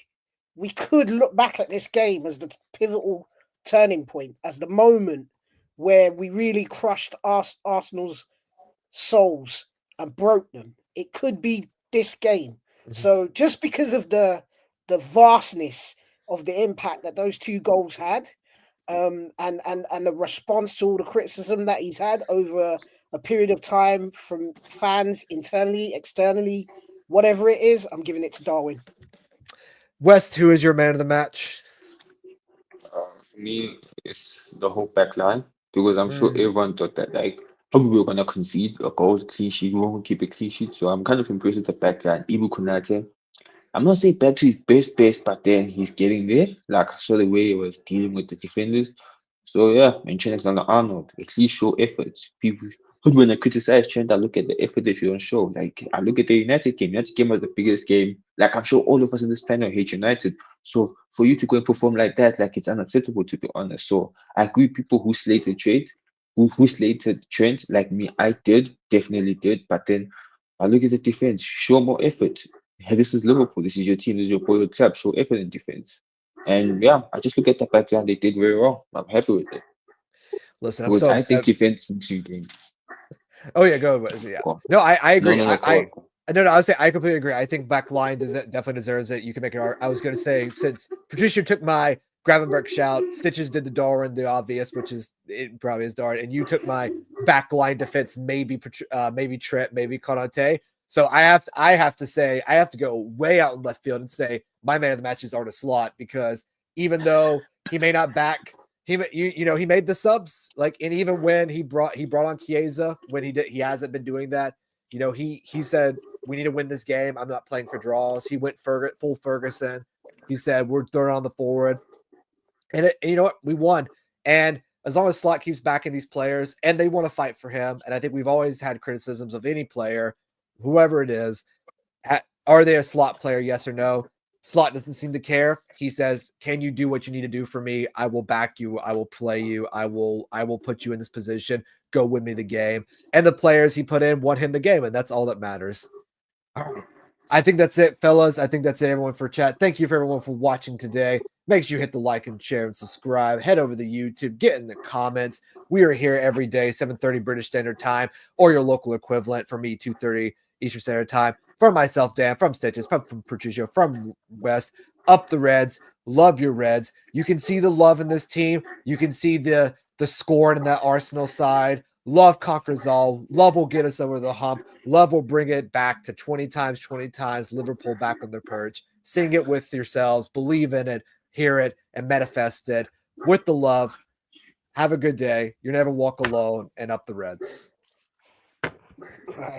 we could look back at this game as the pivotal turning point, as the moment where we really crushed Arsenal's souls and broke them. It could be this game. So just because of the vastness of the impact that those two goals had, and the response to all the criticism that he's had over a period of time from fans internally, externally, whatever it is, I'm giving it to Darwin. West, who is your man of the match? For me, it's the whole back line because I'm sure everyone thought that like probably we were gonna concede a goal, clean sheet, we won't keep a clean sheet. So I'm kind of impressed with the back line. Ibu Konate, I'm not saying back to his best, but then he's getting there. Like I saw the way he was dealing with the defenders. So yeah, and Trent Alexander-Arnold, at least show effort. People when I criticize Trent, I look at the effort that you don't show. Like I look at the United game. United game was the biggest game. Like I'm sure all of us in this panel hate United. So for you to go and perform like that, like it's unacceptable to be honest. So I agree with people who slated Trent, who slated Trent, like me, I did, definitely did. But then I look at the defense, show more effort. Hey, this is Liverpool. This is your team. This is your boy club. Show effort in defense. And yeah, I just look at the background. They did very well. I'm happy with it. Listen, I'm Because so I think upset. defense makes you game. Oh yeah, go ahead. Yeah. Go on. No, I agree. No, go on. No, I would say I completely agree. I think back line definitely deserves it. You can make it. I was going to say, since Patricio took my Gravenberg shout, Stitches did the Darwin, the obvious, which is it probably is Darwin, and you took my back line defense, maybe Trent, maybe Konate. So I have to say I have to go way out in left field and say my man of the match is Arne Slot, because even though he may not back. He made the subs, like, and even when he brought on Chiesa, when he hasn't been doing that. He said we need to win this game. I'm not playing for draws. He went full Ferguson. He said we're throwing on the forward, and you know what, we won. And as long as Slot keeps backing these players and they want to fight for him, and I think we've always had criticisms of any player, whoever it is, are they a Slot player? Yes or no? Slot doesn't seem to care. He says, "Can you do what you need to do for me? I will back you. I will play you. I will put you in this position. Go win me the game." And the players he put in won him the game, and that's all that matters. All right. I think that's it, fellas. I think that's it, everyone, for chat. Thank you for everyone for watching today. Make sure you hit the like and share and subscribe. Head over to YouTube. Get in the comments. We are here every day, 7:30 British Standard Time, or your local equivalent. For me, 2:30 Eastern Standard Time. From myself, Dan, from Stitches, from Patricio, from West, up the Reds. Love your Reds. You can see the love in this team. You can see the scorn in that Arsenal side. Love conquers all. Love will get us over the hump. Love will bring it back to 20 times, Liverpool back on their perch. Sing it with yourselves. Believe in it. Hear it and manifest it with the love. Have a good day. You never walk alone, and up the Reds. Right.